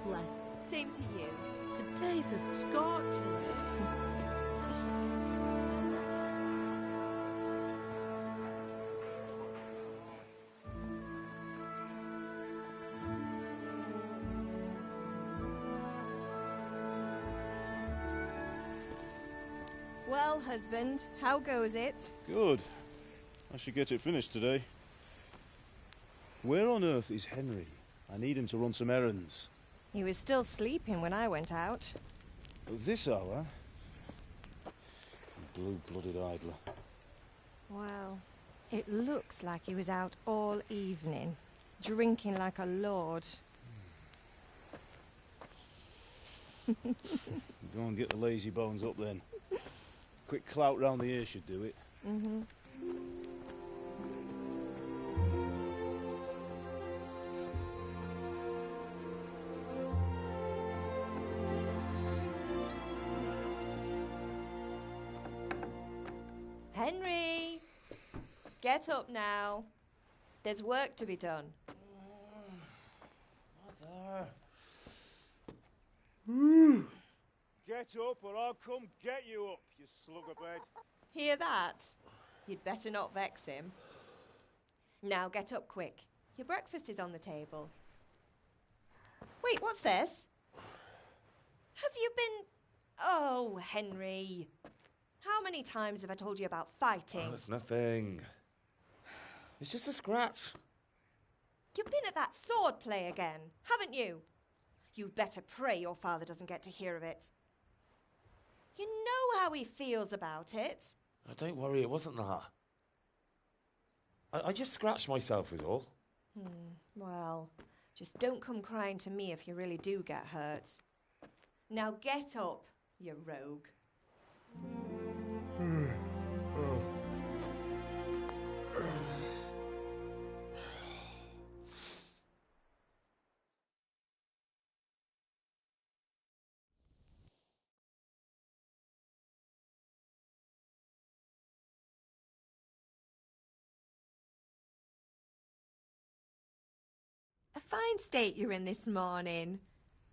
blessed. Same to you. Today's a scorcher. Well, husband, how goes it? Good. I should get it finished today. Where on earth is Henry? I need him to run some errands. He was still sleeping when I went out. At this hour? Blue-blooded idler. Well, it looks like he was out all evening, drinking like a lord. Go and get the lazy bones up then. Quick clout round the ear should do it. Mm-hmm. Henry! Get up now. There's work to be done. Mother! Get up or I'll come get you up, you slugabed. Hear that? You'd better not vex him. Now get up quick. Your breakfast is on the table. Wait, what's this? Have you been... Oh, Henry. How many times have I told you about fighting? Oh, it's nothing. It's just a scratch. You've been at that sword play again, haven't you? You'd better pray your father doesn't get to hear of it. You know how he feels about it. Oh, don't worry, it wasn't that. I just scratched myself is all. Well, just don't come crying to me if you really do get hurt. Now get up, you rogue. A fine state you're in this morning.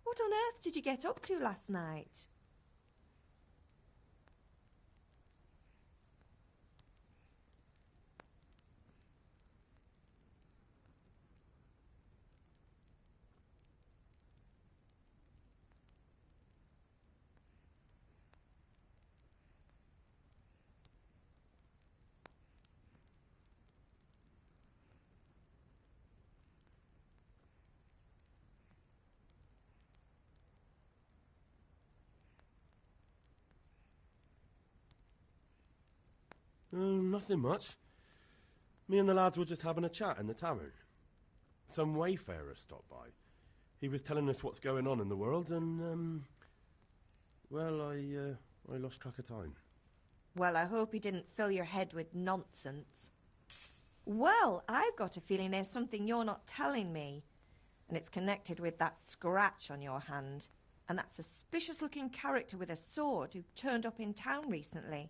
What on earth did you get up to last night? Nothing much. Me and the lads were just having a chat in the tavern. Some wayfarer stopped by. He was telling us what's going on in the world and, well, I lost track of time. Well, I hope he didn't fill your head with nonsense. Well, I've got a feeling there's something you're not telling me. And it's connected with that scratch on your hand. And that suspicious-looking character with a sword who turned up in town recently.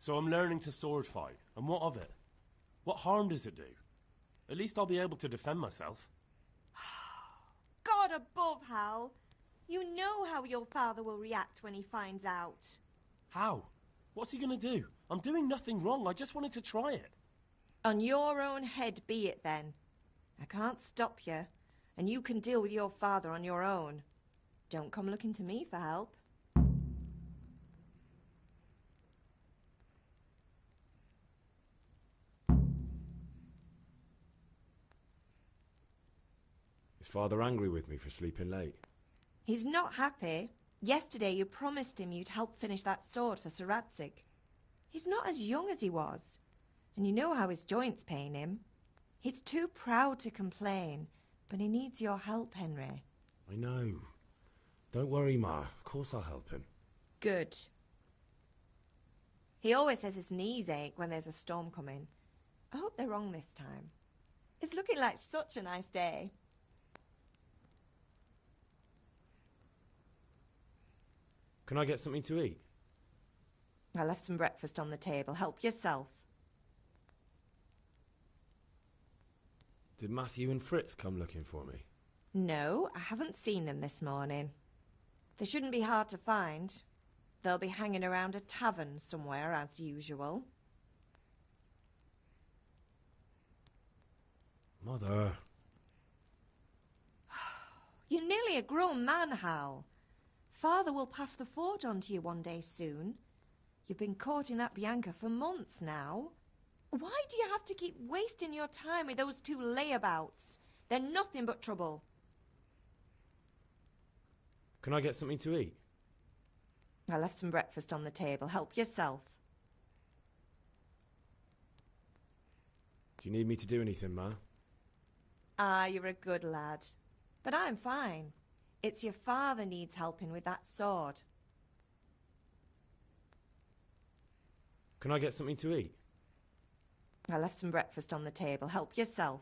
So I'm learning to sword fight, and what of it? What harm does it do? At least I'll be able to defend myself. God above, Hal. You know how your father will react when he finds out. How? What's he gonna do? I'm doing nothing wrong, I just wanted to try it. On your own head be it then. I can't stop you, and you can deal with your father on your own. Don't come looking to me for help. Is Father angry with me for sleeping late? He's not happy. Yesterday you promised him you'd help finish that sword for Sir Radzig. He's not as young as he was, and you know how his joints pain him. He's too proud to complain, but he needs your help, Henry. I know. Don't worry, Ma. Of course I'll help him. Good. He always says his knees ache when there's a storm coming. I hope they're wrong this time. It's looking like such a nice day. Can I get something to eat? I left some breakfast on the table. Help yourself. Did Matthew and Fritz come looking for me? No, I haven't seen them this morning. They shouldn't be hard to find. They'll be hanging around a tavern somewhere, as usual. Mother. You're nearly a grown man, Hal. Father will pass the forge on to you one day soon. You've been courting that Bianca for months now. Why do you have to keep wasting your time with those two layabouts? They're nothing but trouble. Can I get something to eat? I left some breakfast on the table. Help yourself. Do you need me to do anything, Ma? Ah, you're a good lad. But I'm fine. It's your father needs helping with that sword. Can I get something to eat? I left some breakfast on the table. Help yourself.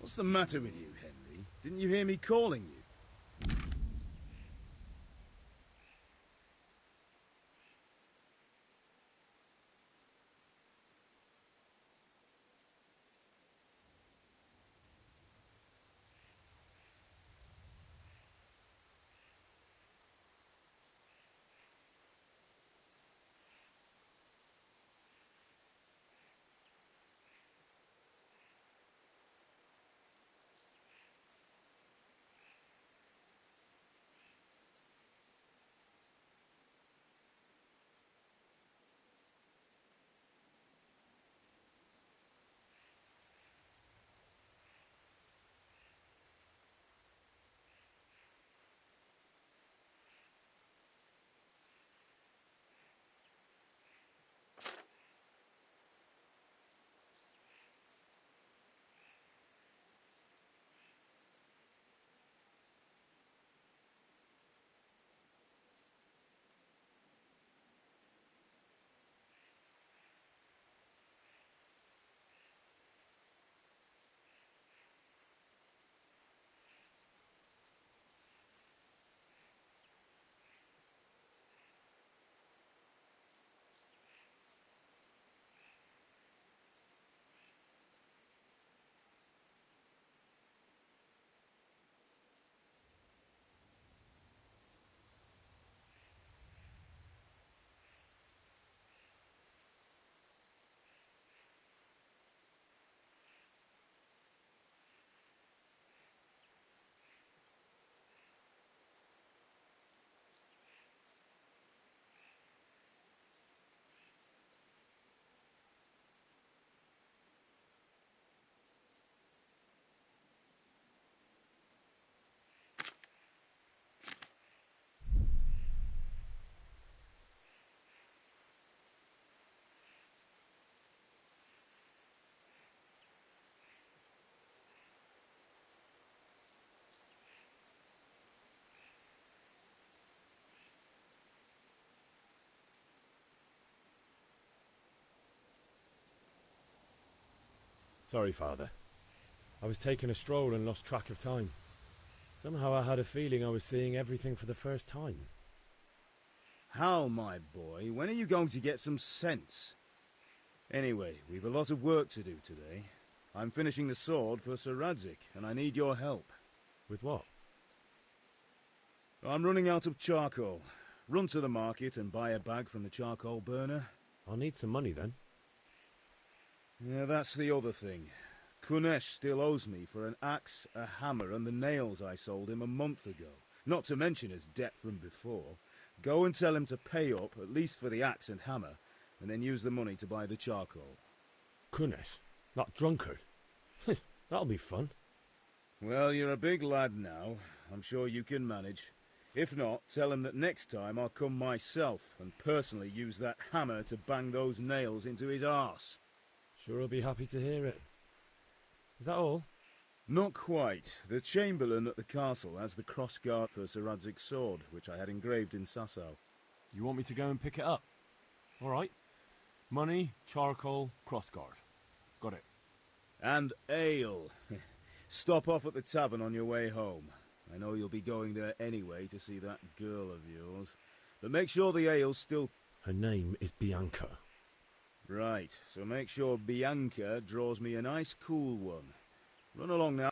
What's the matter with you, Henry? Didn't you hear me calling you? Sorry, Father. I was taking a stroll and lost track of time. Somehow I had a feeling I was seeing everything for the first time. Hal, my boy, when are you going to get some sense? Anyway, we've a lot of work to do today. I'm finishing the sword for Sir Radzig, and I need your help. With what? I'm running out of charcoal. Run to the market and buy a bag from the charcoal burner. I'll need some money then. Yeah, that's the other thing. Kunesh still owes me for an axe, a hammer, and the nails I sold him a month ago. Not to mention his debt from before. Go and tell him to pay up, at least for the axe and hammer, and then use the money to buy the charcoal. Kunesh? That drunkard? That'll be fun. Well, you're a big lad now. I'm sure you can manage. If not, tell him that next time I'll come myself and personally use that hammer to bang those nails into his arse. Sure I'll be happy to hear it. Is that all? Not quite. The Chamberlain at the castle has the crossguard for Sir Radzig's sword, which I had engraved in Sasau. You want me to go and pick it up? All right. Money, charcoal, crossguard. Got it. And ale. Stop off at the tavern on your way home. I know you'll be going there anyway to see that girl of yours. But make sure the ale's still... Her name is Bianca. Right, so make sure Bianca draws me a nice cool one. Run along now.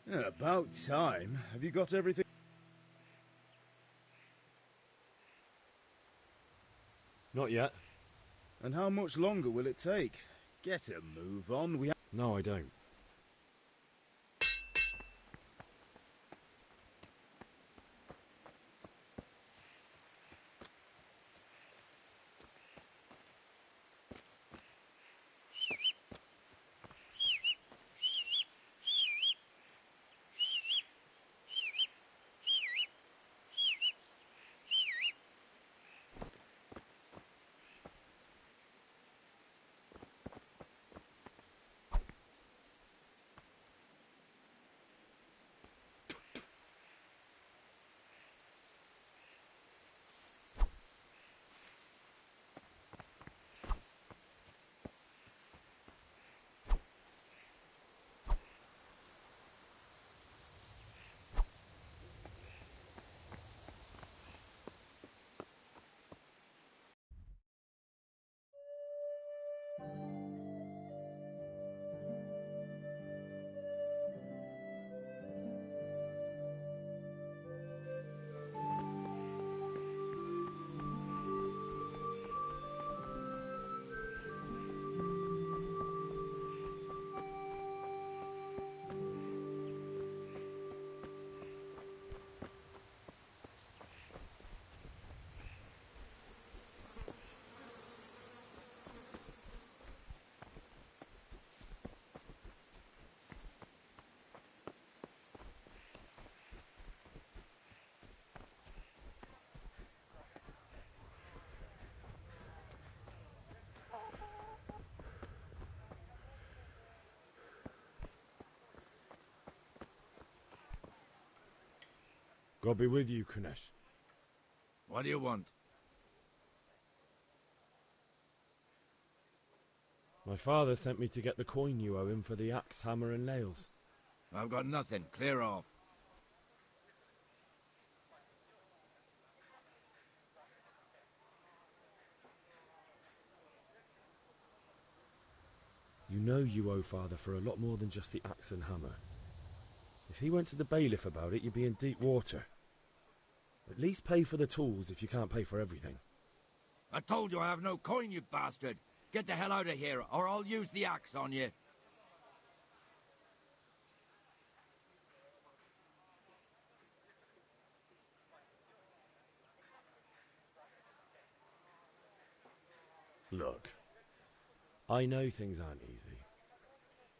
Yeah, about time. Have you got everything? Not yet. And how much longer will it take? Get a move on. No, I don't. God be with you, Kunesh. What do you want? My father sent me to get the coin you owe him for the axe, hammer and nails. I've got nothing. Clear off. You know you owe father for a lot more than just the axe and hammer. If he went to the bailiff about it, you'd be in deep water. At least pay for the tools if you can't pay for everything. I told you I have no coin, you bastard. Get the hell out of here, or I'll use the axe on you. Look, I know things aren't easy.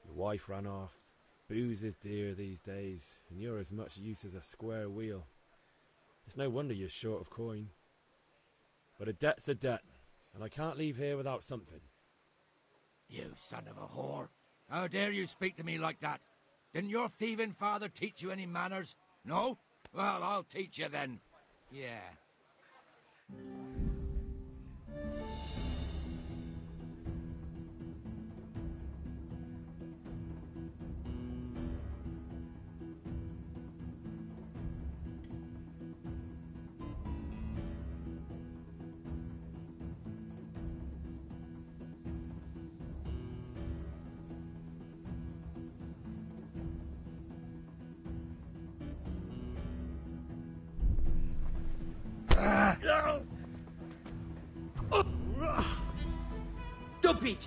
Your wife ran off, booze is dear these days, and you're as much use as a square wheel. It's no wonder you're short of coin. But a debt's a debt, and I can't leave here without something. You son of a whore. How dare you speak to me like that? Didn't your thieving father teach you any manners? No? Well, I'll teach you then. Yeah. Stupid!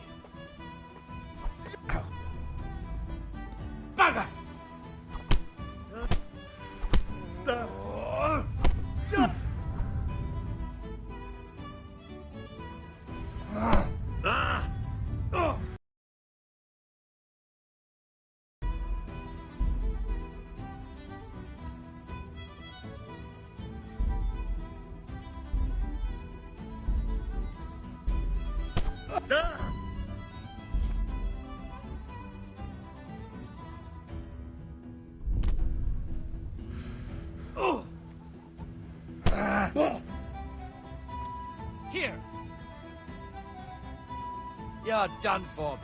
Bugger! Here! You're done for.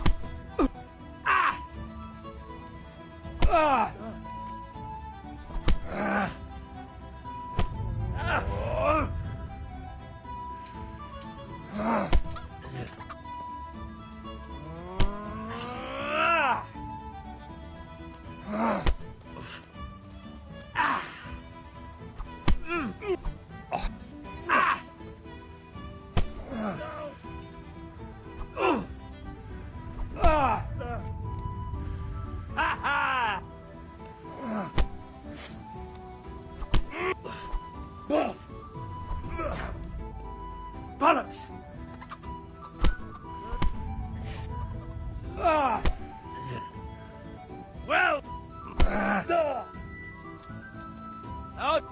Bollocks! Well! Out!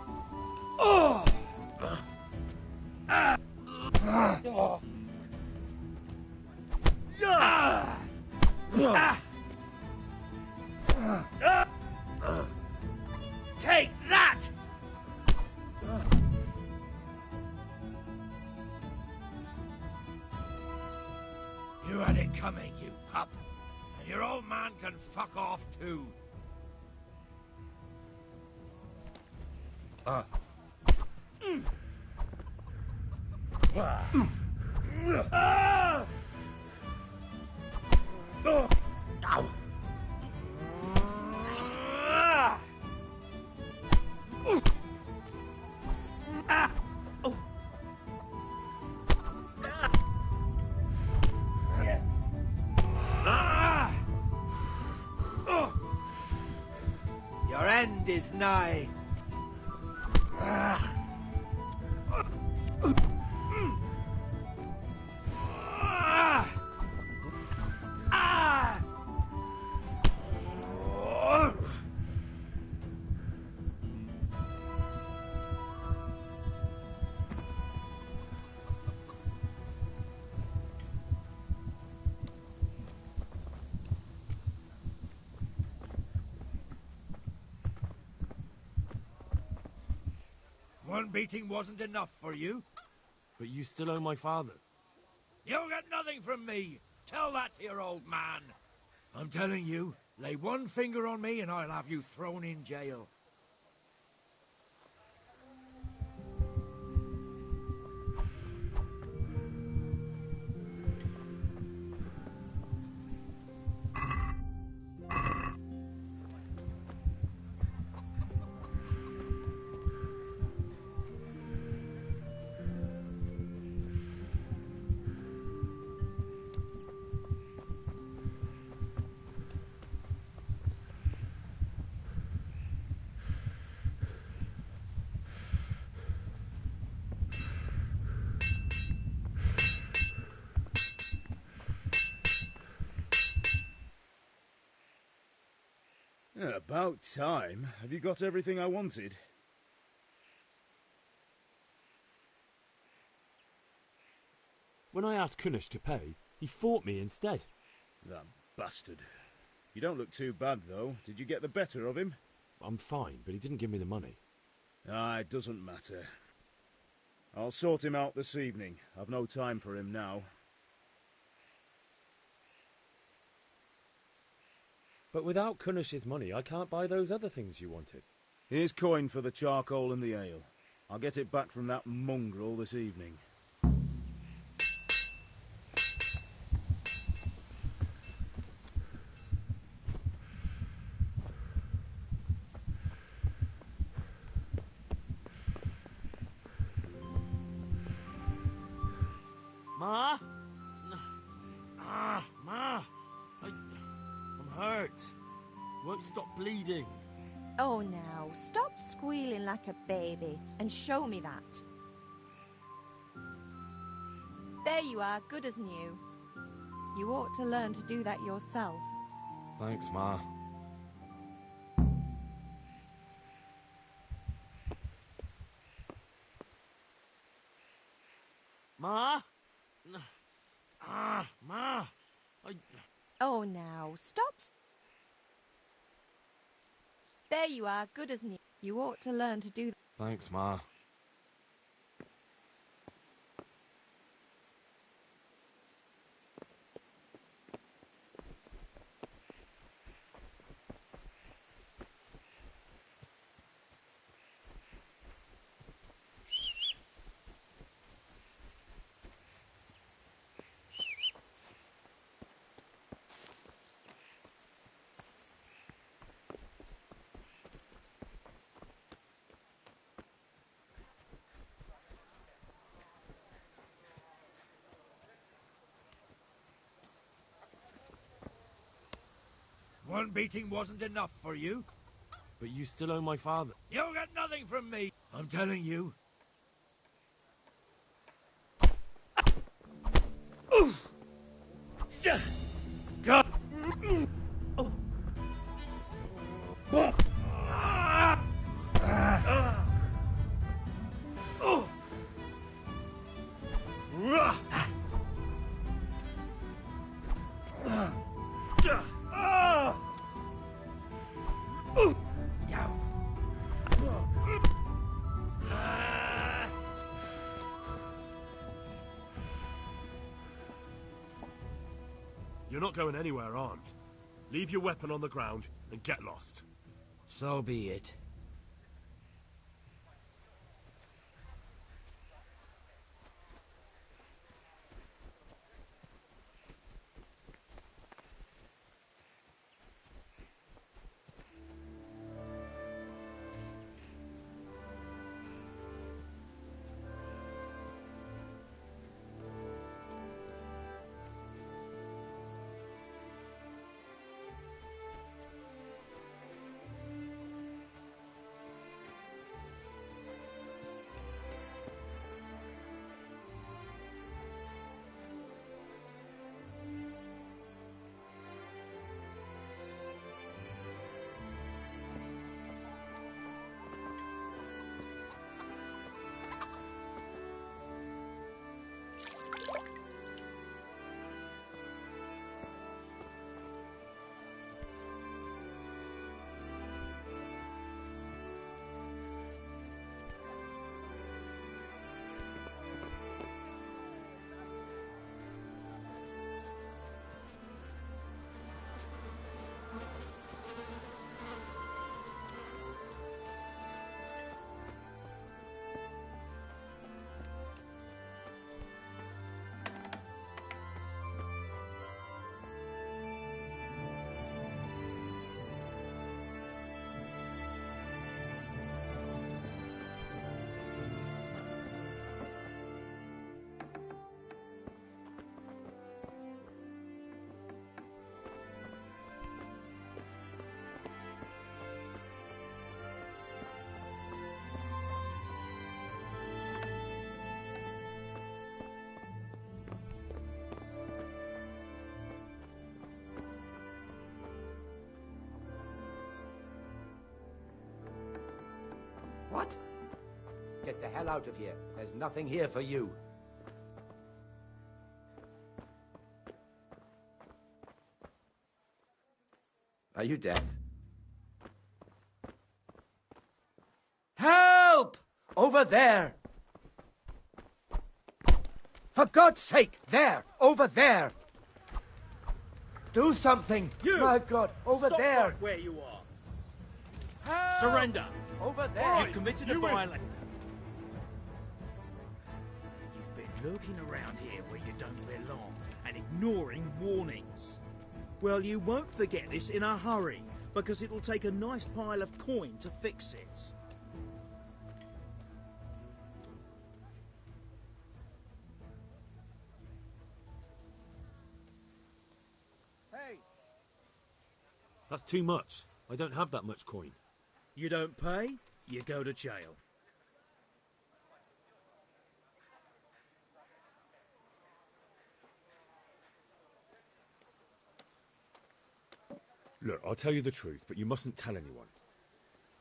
Take that! You had it coming, you pup. And your old man can fuck off too. Your end is nigh. One beating wasn't enough for you? But you still owe my father. You'll get nothing from me. Tell that to your old man. I'm telling you, lay one finger on me and I'll have you thrown in jail. Yeah, about time. Have you got everything I wanted? When I asked Kunish to pay, he fought me instead. That bastard. You don't look too bad, though. Did you get the better of him? I'm fine, but he didn't give me the money. Ah, it doesn't matter. I'll sort him out this evening. I've no time for him now. But without Kunish's money, I can't buy those other things you wanted. Here's coin for the charcoal and the ale. I'll get it back from that mongrel this evening. Ma? Ma! I'm hurt. Won't stop bleeding. Oh, now, stop squealing like a baby and show me that. There you are, good as new. You ought to learn to do that yourself. Thanks, Ma. Ma? Ma! Oh, now, stop. There you are, good as new. You ought to learn to do that. Thanks, Ma. One beating wasn't enough for you? But you still owe my father. You'll get nothing from me. I'm telling you. God. You're not going anywhere armed. Leave your weapon on the ground and get lost. So be it. What? Get the hell out of here. There's nothing here for you. Are you deaf? Help! Over there! For God's sake! There! Over there! Do something! You! My God! Over Stop there! right where you are. Help! Surrender. Over there! You've committed a violence. You've been lurking around here where you don't belong and ignoring warnings. Well, you won't forget this in a hurry, because it'll take a nice pile of coin to fix it. Hey! That's too much. I don't have that much coin. You don't pay, you go to jail. Look, I'll tell you the truth, but you mustn't tell anyone.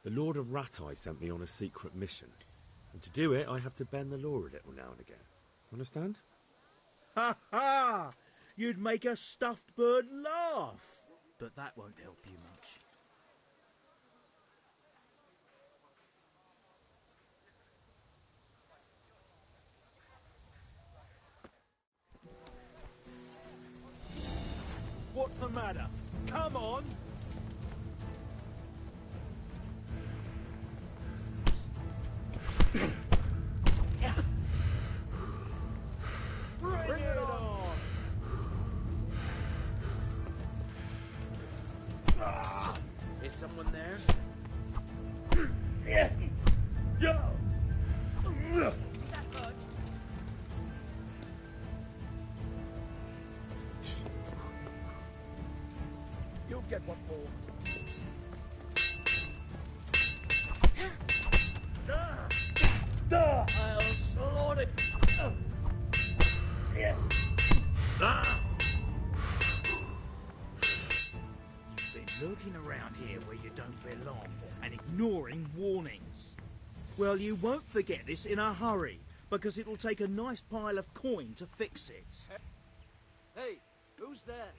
The Lord of Ratai sent me on a secret mission. And to do it, I have to bend the law a little now and again. Understand? Ha ha! You'd make a stuffed bird laugh. But that won't help you much. What's the matter? Come on! Bring it on! Is someone there? You'll get what for. I'll slaughter You've been lurking around here where you don't belong and ignoring warnings. Well, you won't forget this in a hurry, because it'll take a nice pile of coin to fix it. Hey, who's there?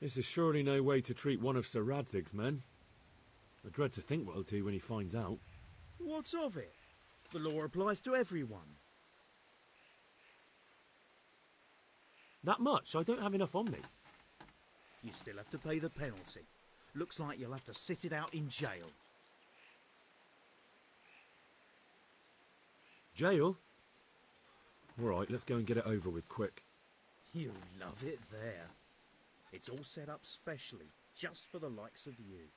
This is surely no way to treat one of Sir Radzig's men. I dread to think what he'll do when he finds out. What's of it? The law applies to everyone. That much? I don't have enough on me. You still have to pay the penalty. Looks like you'll have to sit it out in jail. Jail? All right, let's go and get it over with quick. You love it there. It's all set up specially, just for the likes of you.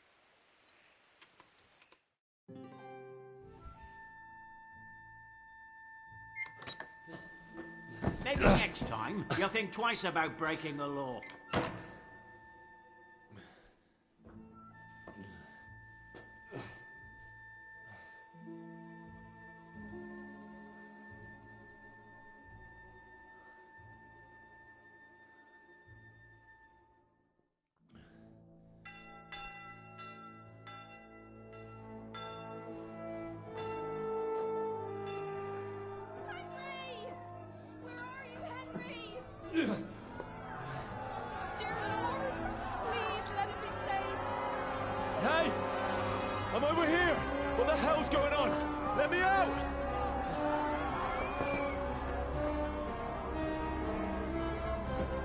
Maybe next time you'll think twice about breaking the law. Henry! Where are you, Henry? Dear Lord, please let him be safe. Hey! I'm over here! What the hell's going on? Let me out!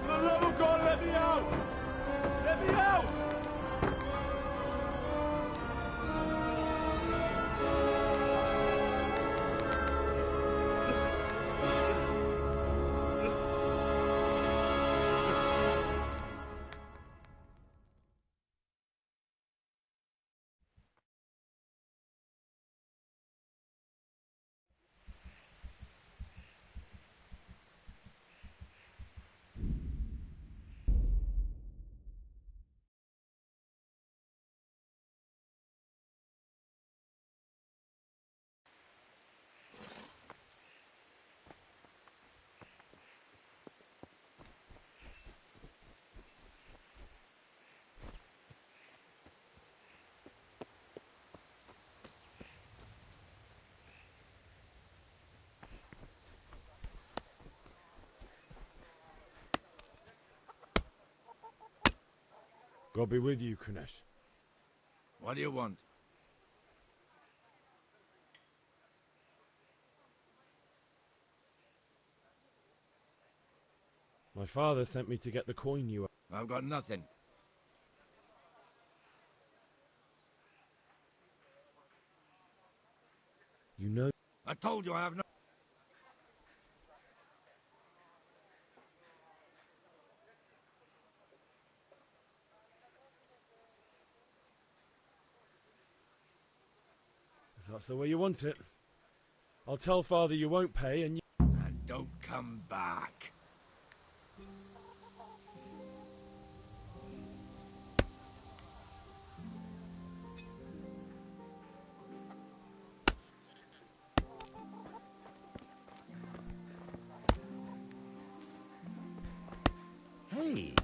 For the love of God, let me out! Let me out! God be with you, Kunesh. What do you want? My father sent me to get the coin you... I've got nothing. You know... I told you I have no... If that's the way you want it, I'll tell father you won't pay and you... And don't come back. Hey.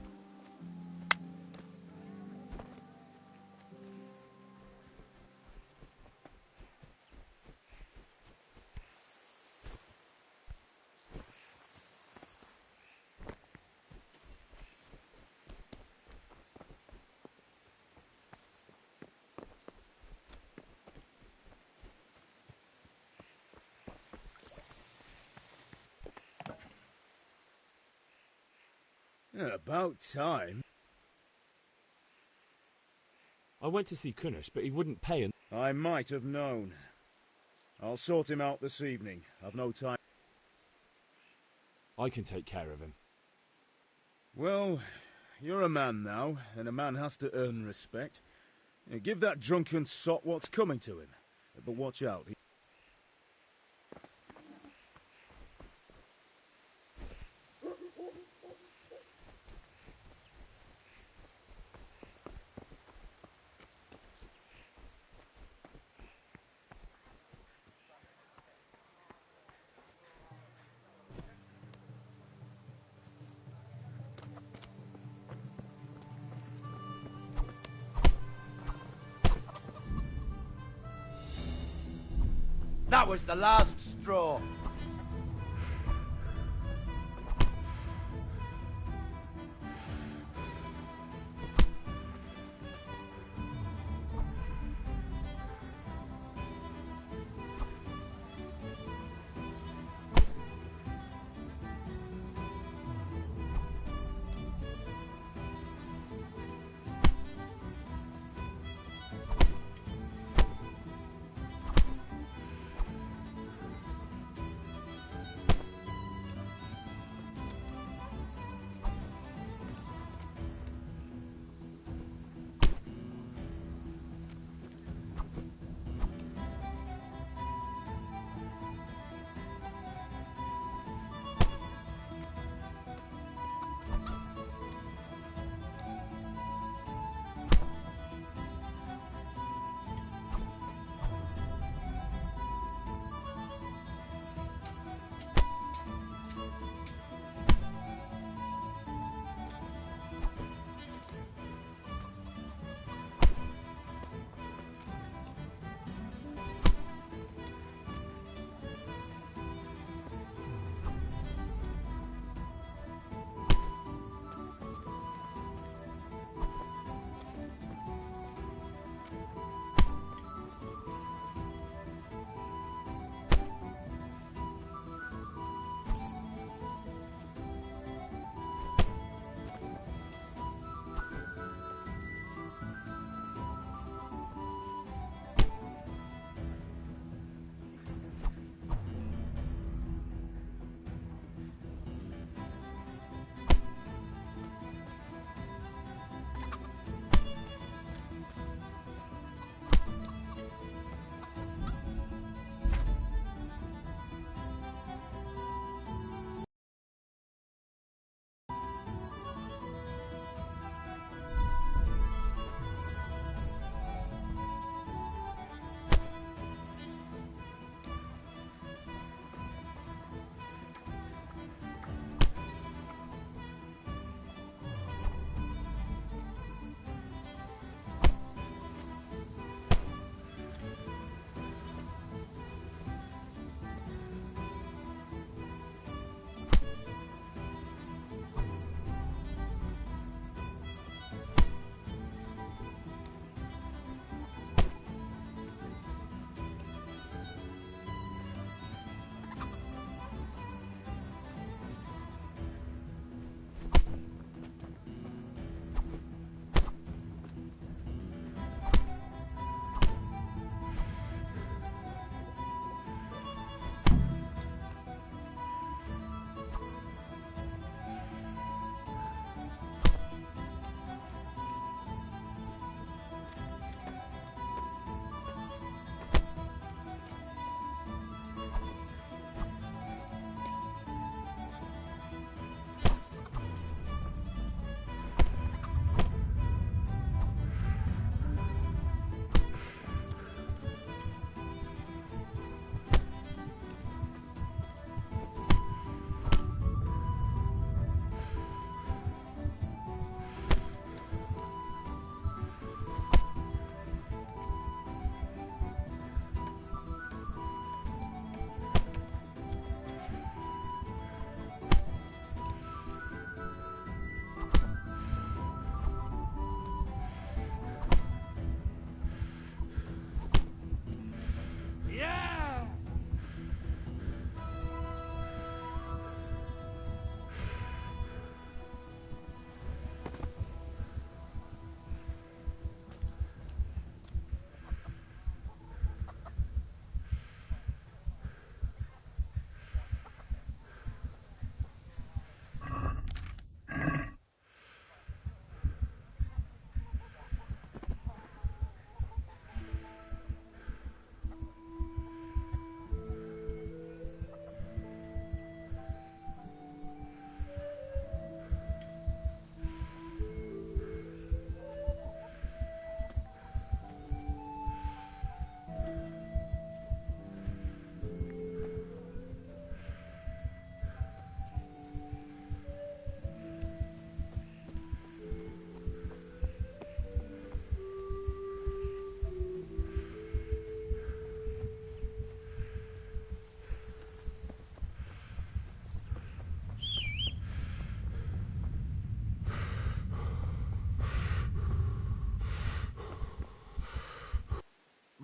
Yeah, about time. I went to see Kunesh, but he wouldn't pay and... I might have known. I'll sort him out this evening. I've no time. I can take care of him. Well, you're a man now, and a man has to earn respect. Give that drunken sot what's coming to him. But watch out. That was the last straw.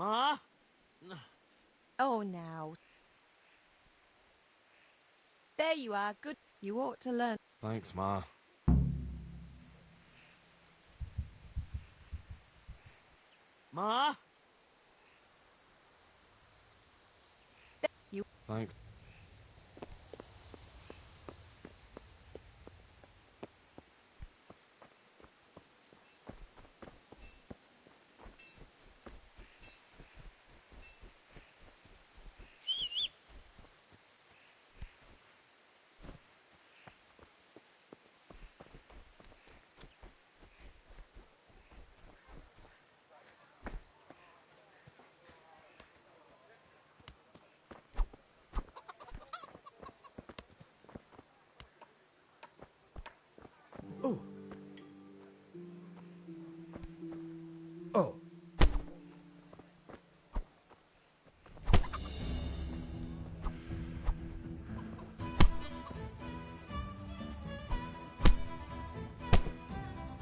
Ma? Oh, now. There you are. Good. You ought to learn. Thanks, Ma. Ma? You. Thanks. Oh. Oh.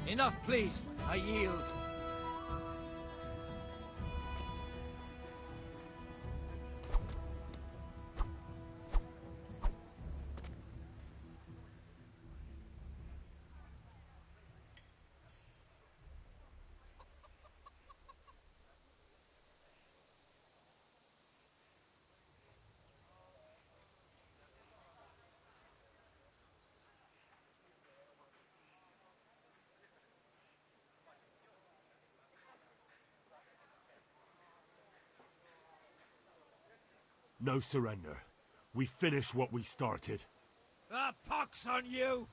Enough, please. I yield. No surrender. We finish what we started. Ah, pox on you!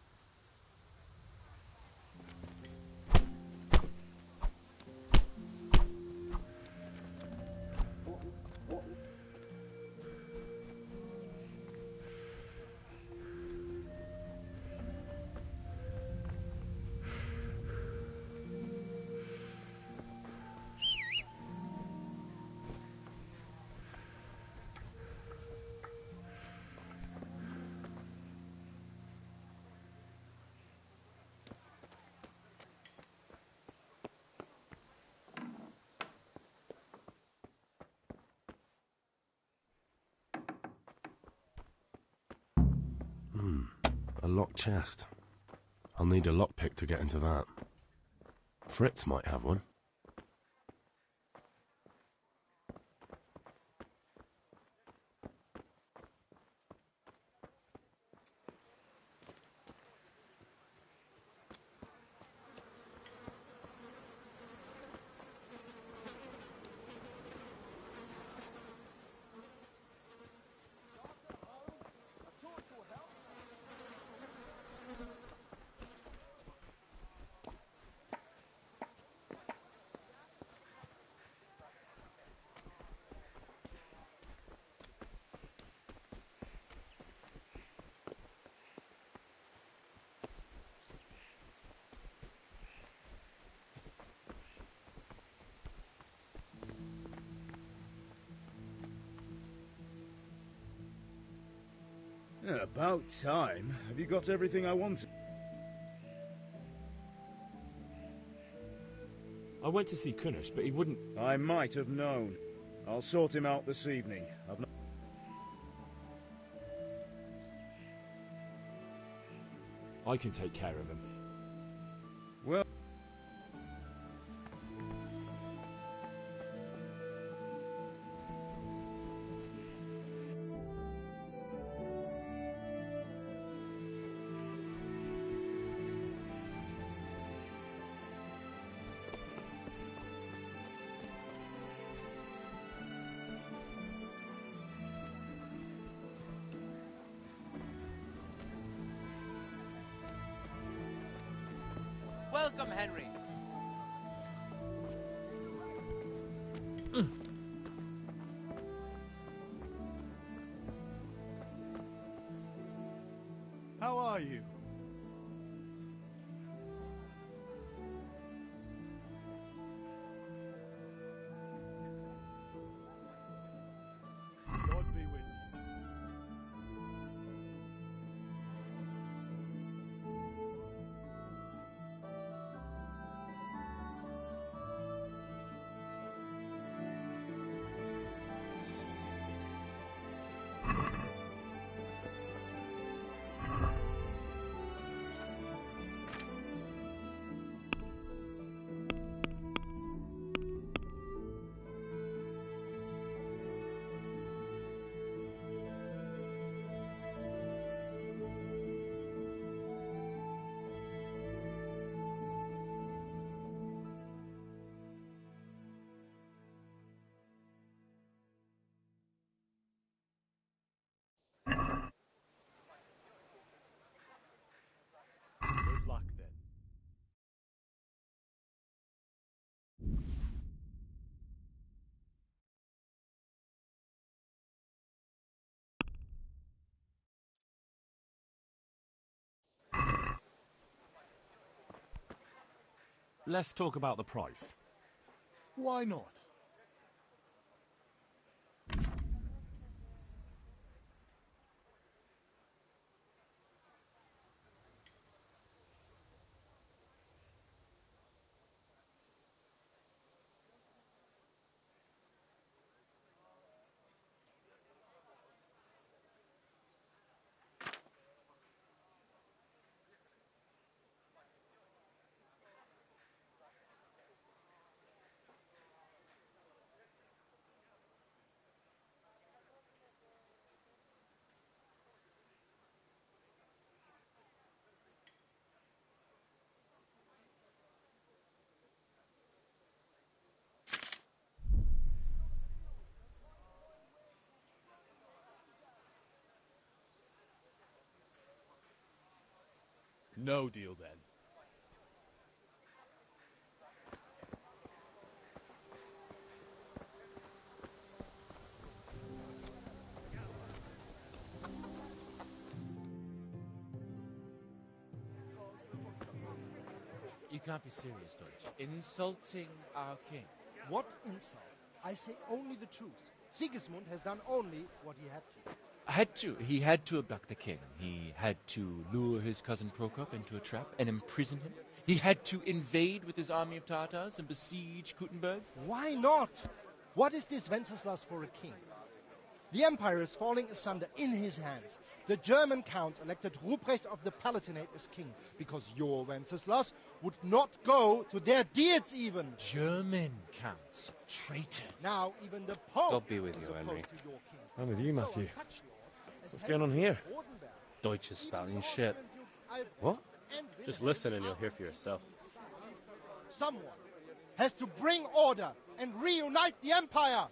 A locked chest. I'll need a lockpick to get into that. Fritz might have one. Yeah, about time. Have you got everything I wanted? I went to see Kunish, but he wouldn't... I might have known. I'll sort him out this evening. I've not... I can take care of him. Well... Welcome, Henry. How are you? God be with you. let's talk about the price. Why not? No deal then. You can't be serious, Deutsch. Insulting our king. What insult? I say only the truth. Sigismund has done only what he had to. He had to abduct the king. He had to lure his cousin Prokop into a trap and imprison him. He had to invade with his army of Tatars and besiege Kuttenberg. Why not? What is this Wenceslas for a king? The empire is falling asunder in his hands. The German counts elected Ruprecht of the Palatinate as king because your Wenceslas would not go to their deeds even. German counts. Traitors. Now even the Pope God be with you, is opposed Henry. to your king. I'm with you, So Matthew. are such lords as What's going on Henry here? of Rosenberg, Deutsch is even spouting the shit. Austrian Dukes Albrecht What? and Just Wilhelm listen and you'll are hear for yourself. Someone has to bring order and reunite the empire.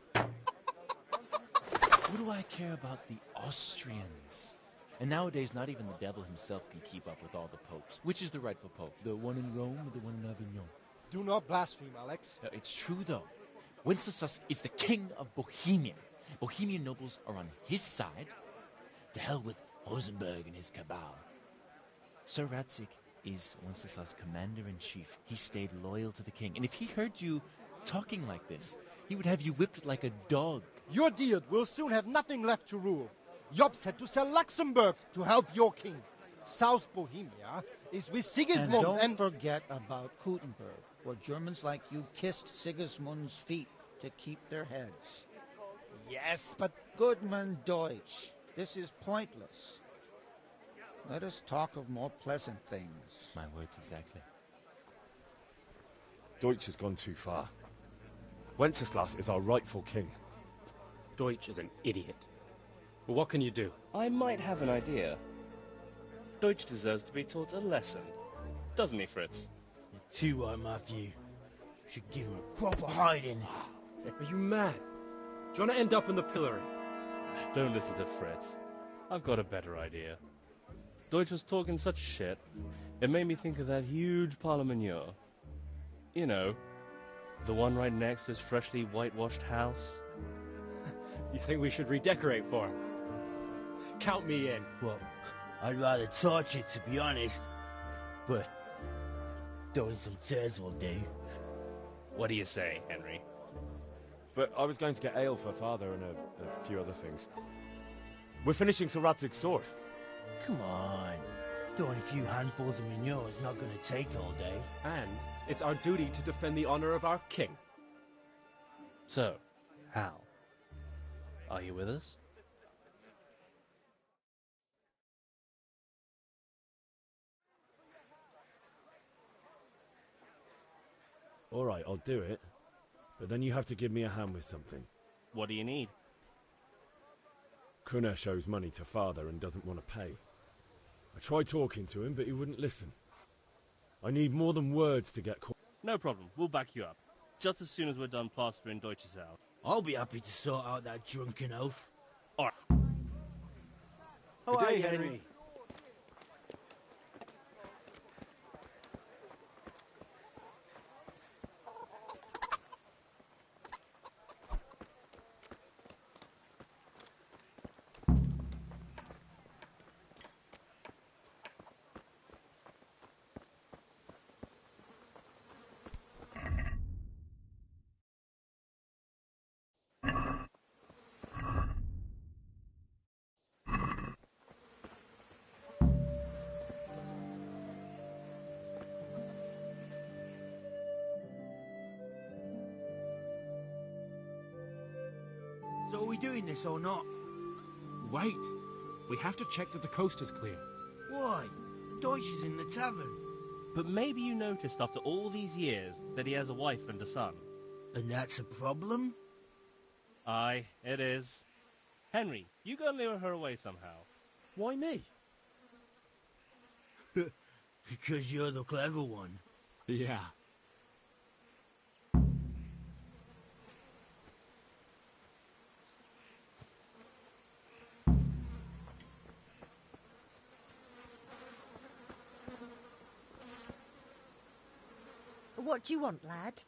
What do I care about the Austrians? And nowadays, not even the devil himself can keep up with all the popes. Which is the rightful pope? The one in Rome or the one in Avignon? Do not blaspheme, Alex. No, it's true, though. Wenceslas is the king of Bohemia. Bohemian nobles are on his side. To hell with Rosenberg and his cabal. Sir Radzik is Wenceslas' commander-in-chief. He stayed loyal to the king. And if he heard you talking like this, he would have you whipped like a dog. Your Diet will soon have nothing left to rule. Jobst had to sell Luxembourg to help your king. South Bohemia is with Sigismund and don't forget about Kuttenberg, where Germans like you kissed Sigismund's feet to keep their heads. Yes, but... Goodman Deutsch, this is pointless. Let us talk of more pleasant things. My words exactly. Deutsch has gone too far. Wenceslas is our rightful king. Deutsch is an idiot. But what can you do? I might have an idea. Deutsch deserves to be taught a lesson. Doesn't he, Fritz? You're too right, Matthew. Should give him a proper hiding. Are you mad? Do you want to end up in the pillory? Don't listen to Fritz. I've got a better idea. Deutsch was talking such shit, it made me think of that huge parliament. You know, the one right next to his freshly whitewashed house. You think we should redecorate for him? Count me in. Well, I'd rather torch it, to be honest. But throwing some tears will do. What do you say, Henry? But I was going to get ale for father and a few other things. We're finishing Sir Radzig's sword. Come on. Throwing a few handfuls of manure is not going to take all day. And it's our duty to defend the honor of our king. So, Hal, are you with us? All right, I'll do it. But then you have to give me a hand with something. What do you need? Kunesh owes money to father and doesn't want to pay. I tried talking to him, but he wouldn't listen. I need more than words to get caught. No problem, we'll back you up. Just as soon as we're done plastering Deutsch's house. I'll be happy to sort out that drunken oaf. Alright. How are you, Henry? So are we doing this or not? Wait. We have to check that the coast is clear. Why? Deutsch is in the tavern. But maybe you noticed after all these years that he has a wife and a son. And that's a problem? Aye, it is. Henry, you go and lure her away somehow. Why me? Because you're the clever one. Yeah. What do you want, lad?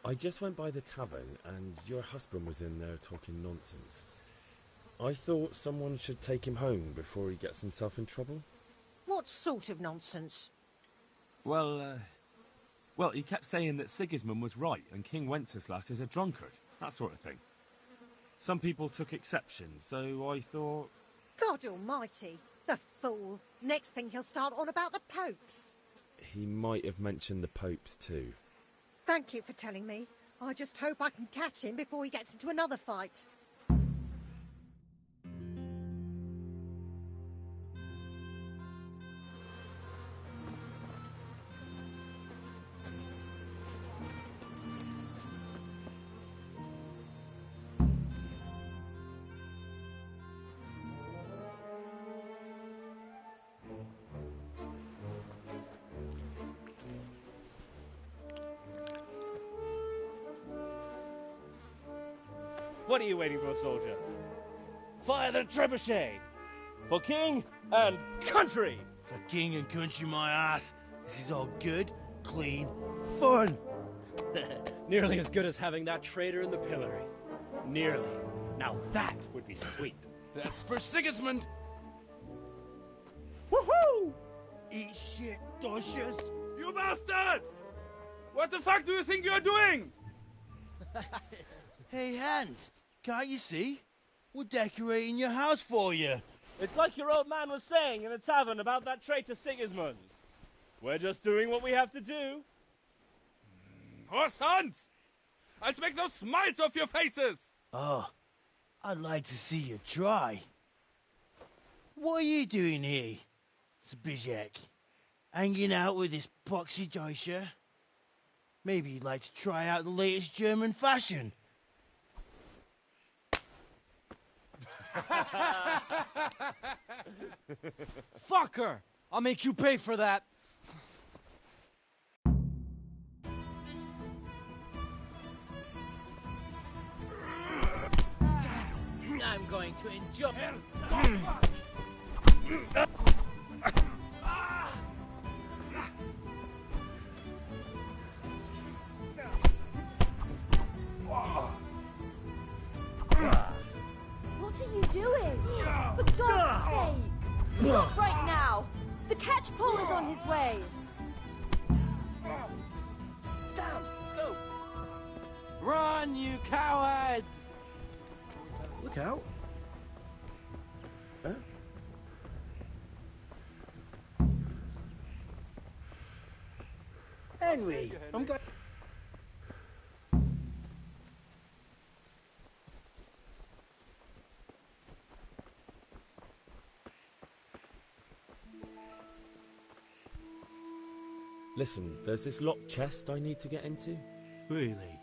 I just went by the tavern and your husband was in there talking nonsense. I thought someone should take him home before he gets himself in trouble. What sort of nonsense? Well, he kept saying that Sigismund was right and King Wenceslas is a drunkard. That sort of thing. Some people took exception, so I thought... God almighty, the fool. Next thing he'll start on about the popes. He might have mentioned the popes too. Thank you for telling me. I just hope I can catch him before he gets into another fight. What are you waiting for, soldier? Fire the trebuchet! For king and country! For king and country, my ass. This is all good, clean, fun. Nearly as good as having that traitor in the pillory. Nearly. Now that would be sweet. That's for Sigismund! Woohoo! Eat shit, Doshes. You bastards! What the fuck do you think you're doing? Hey, Hans, can't you see? We're decorating your house for you. It's like your old man was saying in the tavern about that traitor Sigismund. We're just doing what we have to do. Oh, sons! I'll make those smiles off your faces! Oh, I'd like to see you try. What are you doing here, Zbigniew? Hanging out with this poxy Deutscher? Maybe you'd like to try out the latest German fashion. Fucker! I'll make you pay for that. I'm going to enjoy. What are you doing? For God's sake! Stop right now! The catchpole is on his way! Down! Let's go! Run, you cowards! Look out. Huh? Henry, I'm glad... Listen, there's this locked chest I need to get into. Really?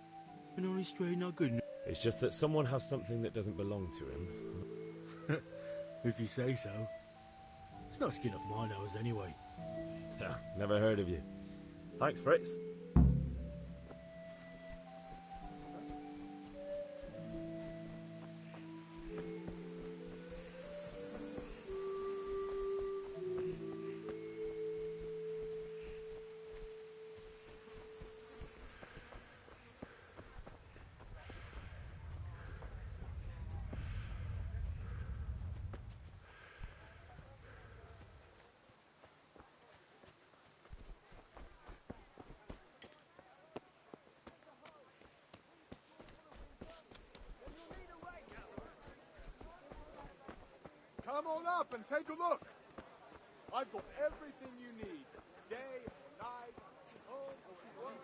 Been on his trade not good enough? It's just that someone has something that doesn't belong to him. If you say so. It's not skin off my nose anyway. Never heard of you. Thanks, Fritz. on up and take a look. I've got everything you need. Day and night, home or work.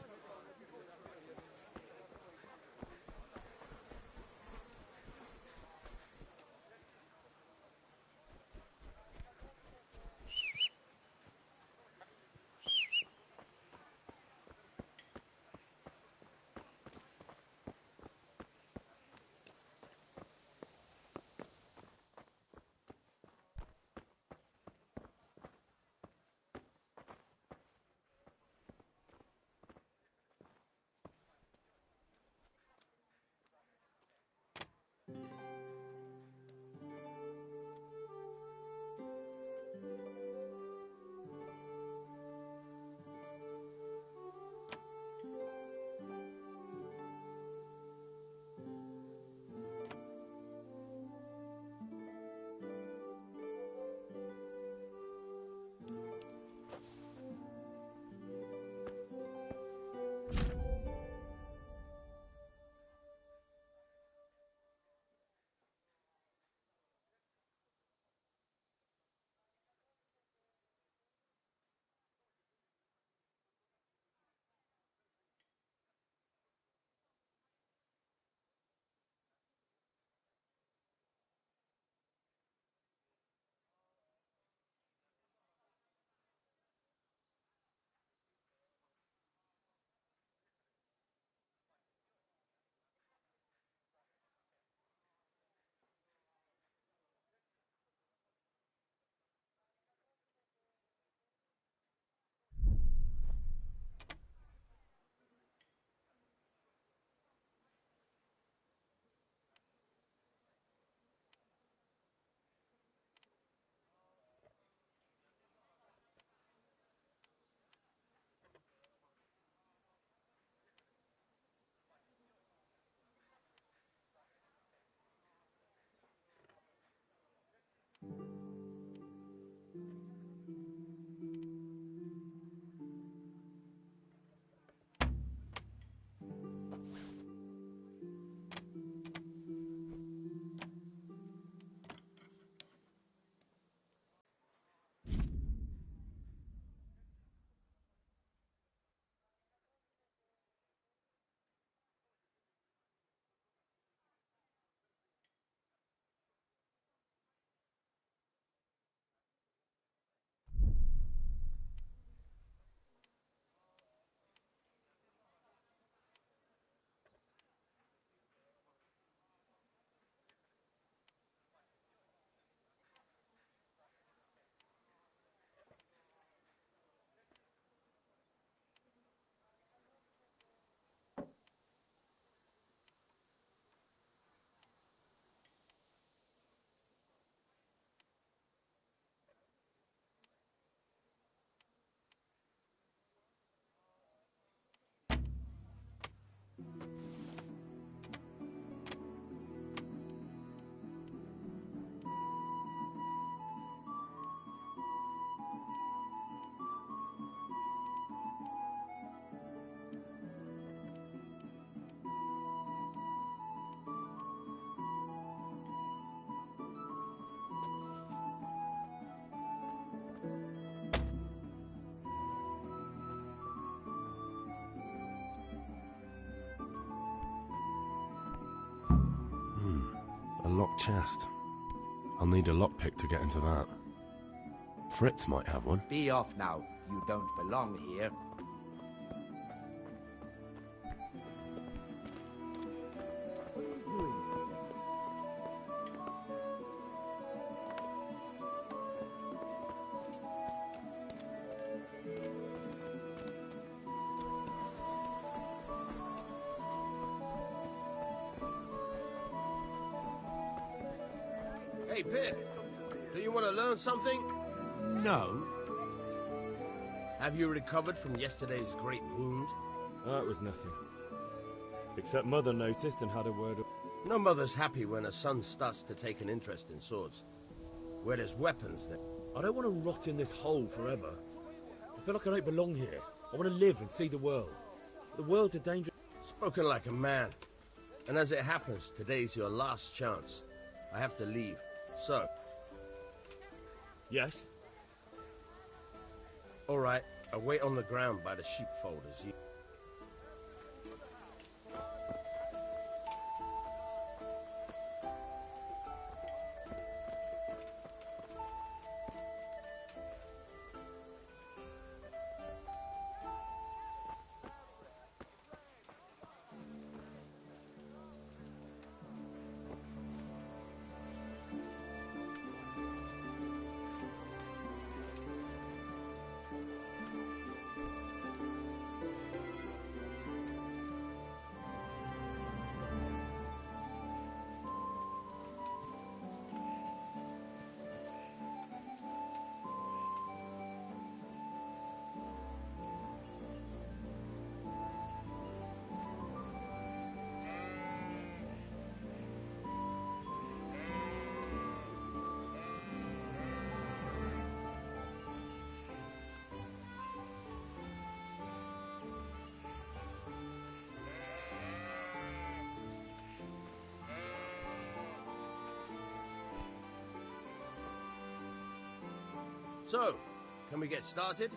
A locked chest. I'll need a lockpick to get into that. Fritz might have one. Be off now. You don't belong here. Hey, Pip, do you want to learn something? No. Have you recovered from yesterday's great wound? It was nothing. Except Mother noticed and had a word of... No mother's happy when her son starts to take an interest in swords. Where there's weapons, then... I don't want to rot in this hole forever. I feel like I don't belong here. I want to live and see the world. The world's a dangerous... Spoken like a man. And as it happens, today's your last chance. I have to leave. So, Yes? All right, I'll wait on the ground by the sheepfold as you... So, can we get started?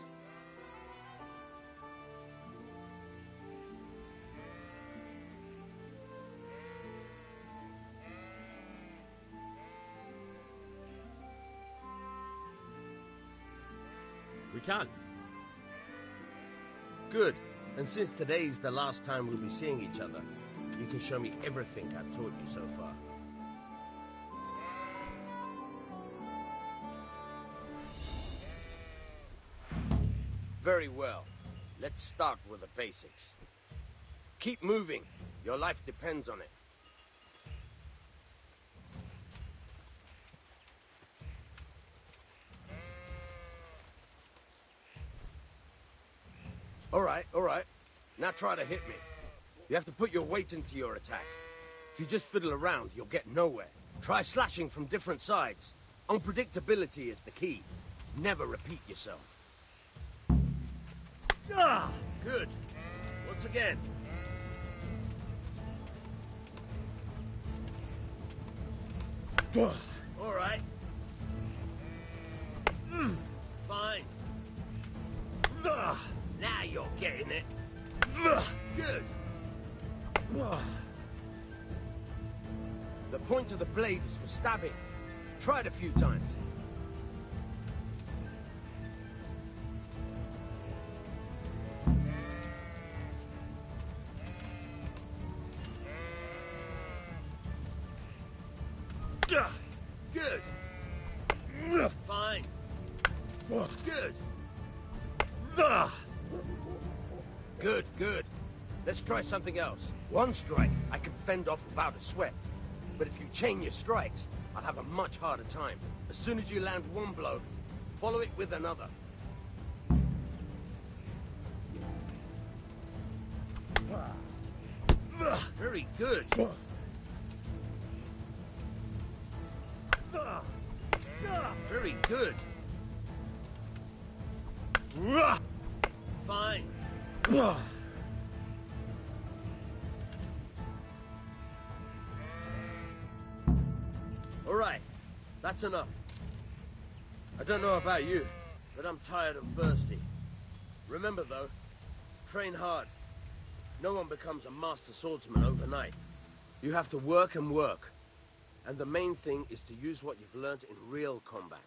We can. Good. And since today's the last time we'll be seeing each other, you can show me everything I've taught you so far. Very well. Let's start with the basics. Keep moving. Your life depends on it. All right. Now try to hit me. You have to put your weight into your attack. If you just fiddle around, you'll get nowhere. Try slashing from different sides. Unpredictability is the key. Never repeat yourself. Ah, good. Once again. All right. Fine. Now you're getting it. Good. The point of the blade is for stabbing. Try it a few times. Good. Fine. Good. Good. Let's try something else. One strike, I can fend off without a sweat. But if you chain your strikes, I'll have a much harder time. As soon as you land one blow, follow it with another. Very good. Very good. Fine. All right, that's enough. I don't know about you, but I'm tired and thirsty. Remember though, train hard. No one becomes a master swordsman overnight. You have to work and work. And the main thing is to use what you've learned in real combat.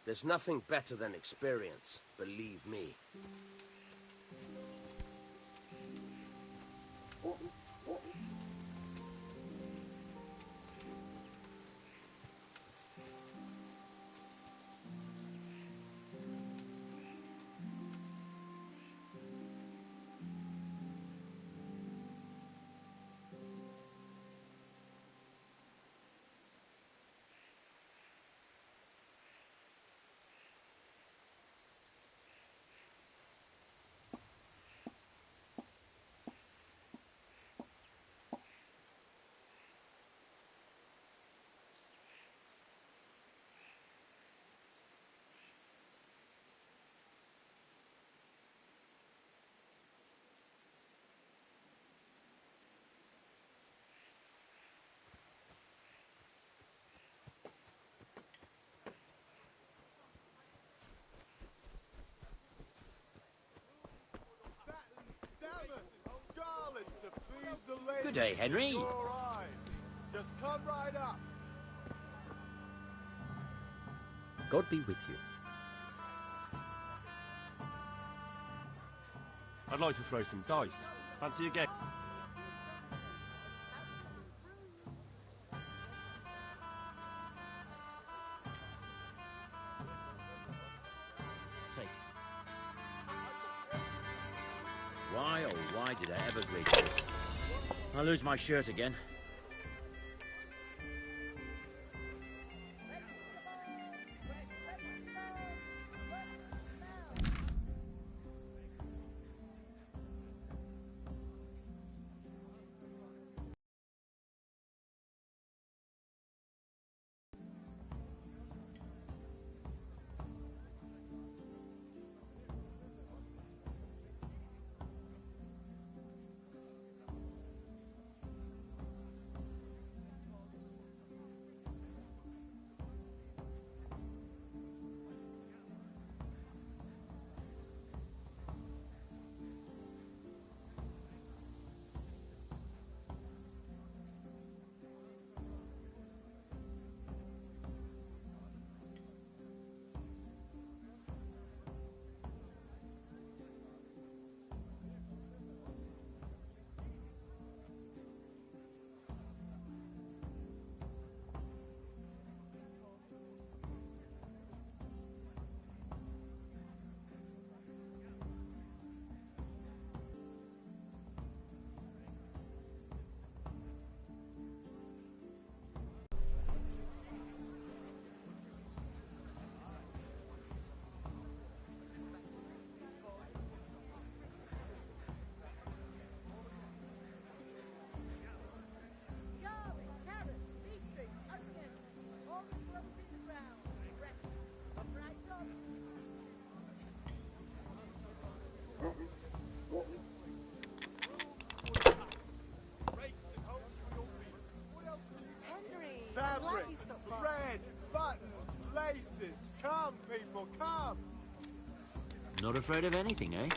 There's nothing better than experience, believe me. day, Henry. Your eyes. Just come right up. God be with you. I'd like to throw some dice. Fancy a game? Take. Why, oh why did I ever agree to this? I'll lose my shirt again. Fabric, thread, buttons, laces. Come, people, come. Not afraid of anything, eh?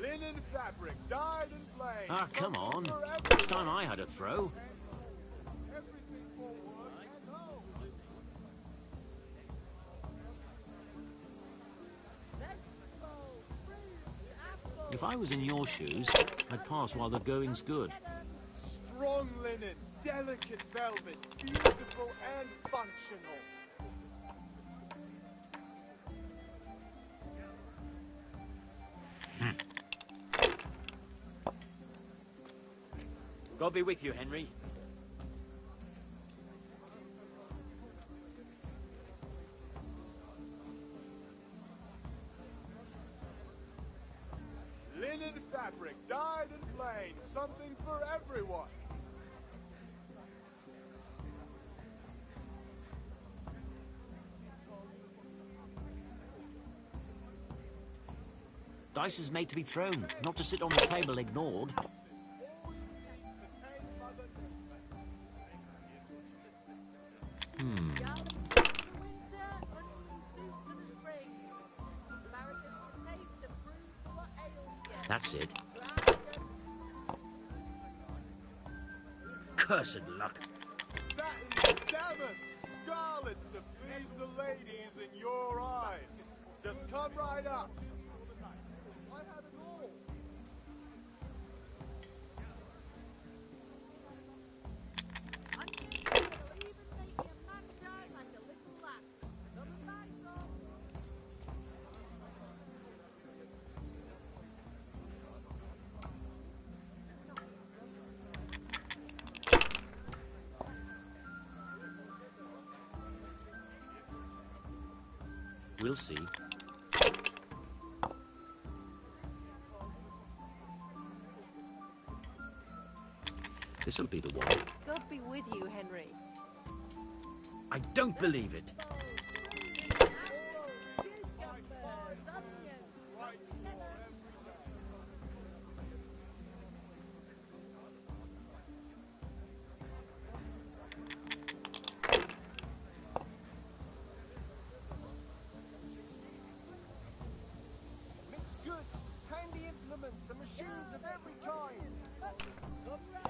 Linen fabric, dyed and plain. Ah, come on. Something for It's time I had a throw. everything for work and home. If I was in your shoes, I'd pass while the going's good. Strong linen, delicate velvet, beautiful and functional. God be with you, Henry. Linen fabric, dyed and plain, something for everyone. Dice is made to be thrown, not to sit on the table ignored. That's it. Cursed luck. Satin, damask, scarlet to please the ladies in your eyes. Just come right up. I have it all. We'll see. This'll be the one. God be with you, Henry. I don't believe it. of every kind.